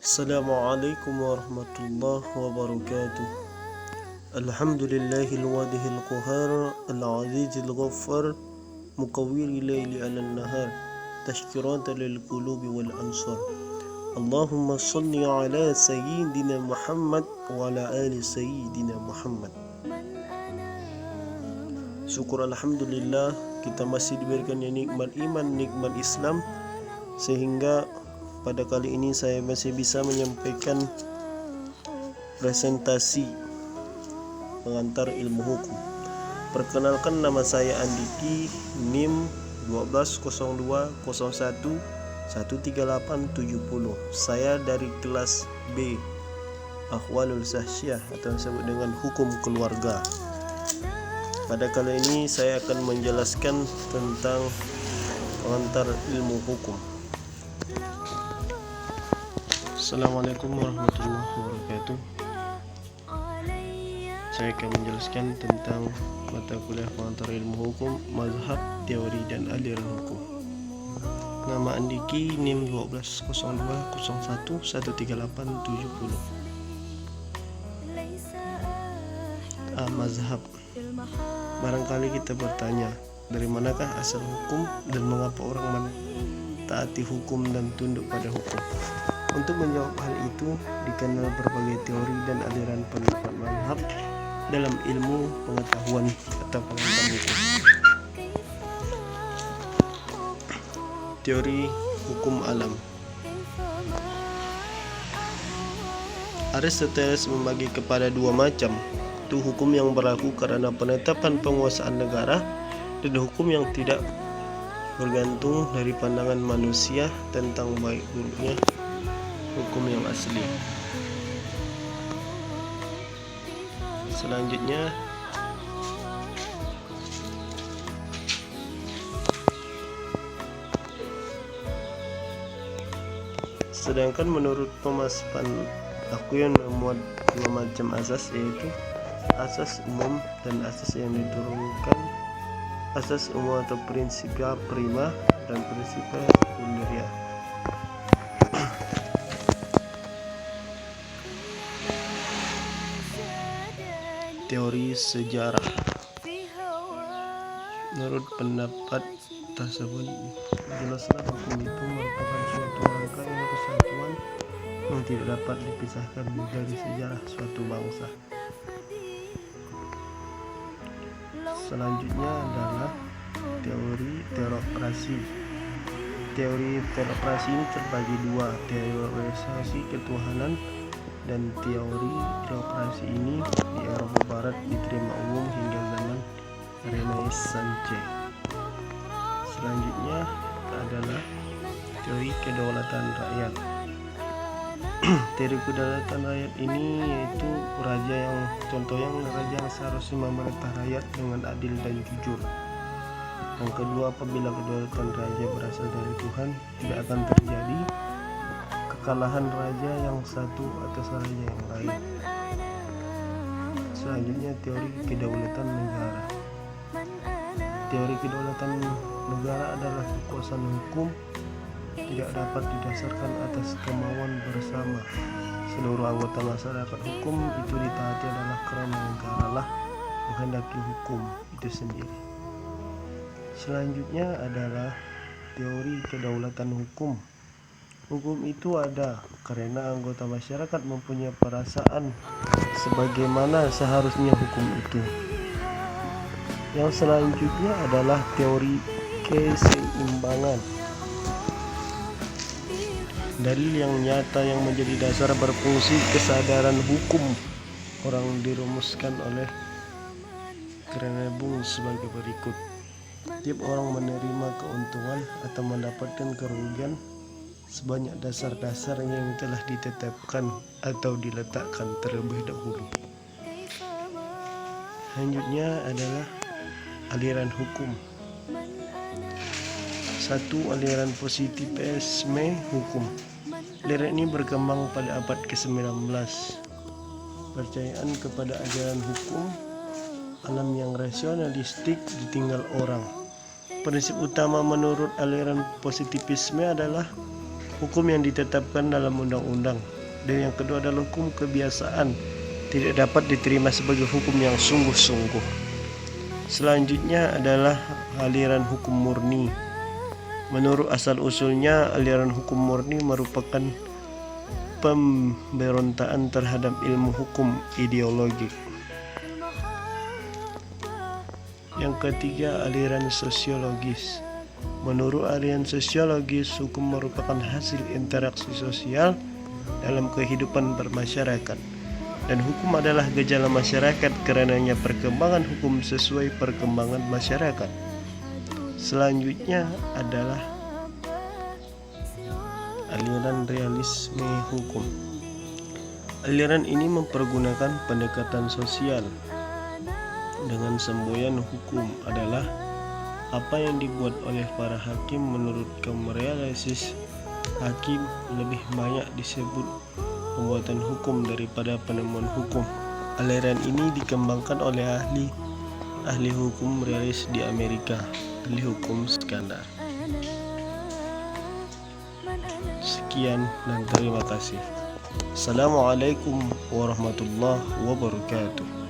Assalamualaikum warahmatullahi wabarakatuh. Alhamdulillahil wadihil qahar, al-azizil ghaffar, mukawwiri layli ala nahar, tashkirata lil qulubi wal ansar. Allahumma salli ala sayyidina Muhammad wa ala ali sayyidina Muhammad. Syukur alhamdulillah kita masih diberikan nikmat iman, nikmat Islam, sehingga pada kali ini saya masih bisa menyampaikan presentasi pengantar ilmu hukum. Perkenalkan, nama saya Andiki, NIM 1202011387. Saya dari kelas B, Ahwalul Sahsyah atau disebut dengan hukum keluarga. Pada kali ini saya akan menjelaskan tentang pengantar ilmu hukum. Assalamualaikum warahmatullahi wabarakatuh. Saya akan menjelaskan tentang mata kuliah pengantar ilmu hukum, mazhab, teori, dan aliran hukum. Nama Andiki, NIM 1202011387. Mazhab. Barangkali kita bertanya, dari manakah asal hukum dan mengapa orang mentaati hukum dan tunduk pada hukum? Untuk menjawab hal itu, dikenal berbagai teori dan aliran pendapat mazhab dalam ilmu pengetahuan atau pengantar hukum. Teori hukum alam. Aristoteles membagi kepada dua macam, yaitu hukum yang berlaku karena penetapan penguasaan negara dan hukum yang tidak bergantung dari pandangan manusia tentang baik buruknya hukum yang asli. Selanjutnya, sedangkan menurut Thomas Van Aquin memuat dua macam asas, yaitu asas umum dan asas yang diturunkan, asas umum atau prinsipia prima dan prinsipia sekundaria. Teori sejarah. Menurut pendapat tersebut, jelaslah hukum itu merupakan suatu rangkaian kesatuan yang tidak dapat dipisahkan dari sejarah suatu bangsa. Selanjutnya adalah teori teokrasi. Teori teokrasi ini terbagi dua, teorisasi ketuhanan dan teori teokrasi ini di Eropa Barat diterima umum hingga zaman Renaissance. Selanjutnya adalah teori kedaulatan rakyat. Teori kedaulatan rakyat ini yaitu raja yang seharusnya memerintah rakyat dengan adil dan jujur. Yang kedua, apabila kedaulatan raja berasal dari Tuhan, tidak akan terjadi kekalahan raja yang satu atas raja yang lain. Selanjutnya, teori kedaulatan negara. Teori kedaulatan negara adalah kekuasaan hukum tidak dapat didasarkan atas kemauan bersama. Seluruh anggota masyarakat hukum itu ditaati adalah karena negara lah menghendaki hukum itu sendiri. Selanjutnya adalah teori kedaulatan hukum. Hukum itu ada karena anggota masyarakat mempunyai perasaan sebagaimana seharusnya hukum itu. Yang selanjutnya adalah teori keseimbangan. Dalil yang nyata yang menjadi dasar berfungsi kesadaran hukum orang dirumuskan oleh Krenebung sebagai berikut. Tiap orang menerima keuntungan atau mendapatkan kerugian sebanyak dasar-dasar yang telah ditetapkan atau diletakkan terlebih dahulu. Selanjutnya adalah aliran hukum. 1. Aliran positivisme hukum. Aliran ini berkembang pada abad ke-19. Percayaan kepada ajaran hukum alam yang rasionalistik ditinggal orang. Prinsip utama menurut aliran positivisme adalah hukum yang ditetapkan dalam undang-undang. Dan yang kedua adalah hukum kebiasaan, tidak dapat diterima sebagai hukum yang sungguh-sungguh. Selanjutnya adalah aliran hukum murni. Menurut asal-usulnya, aliran hukum murni merupakan pemberontakan terhadap ilmu hukum ideologik. Yang ketiga, aliran sosiologis. Menurut aliran sosiologis, hukum merupakan hasil interaksi sosial dalam kehidupan bermasyarakat, dan hukum adalah gejala masyarakat karenanya perkembangan hukum sesuai perkembangan masyarakat. Selanjutnya adalah aliran realisme hukum. Aliran ini mempergunakan pendekatan sosial dengan semboyan hukum adalah apa yang dibuat oleh para hakim. Menurut kaum realistis, hakim lebih banyak disebut pembuatan hukum daripada penemuan hukum. Aliran ini dikembangkan oleh ahli hukum realis di Amerika, ahli hukum Skandar. Sekian dan terima kasih. Assalamualaikum warahmatullahi wabarakatuh.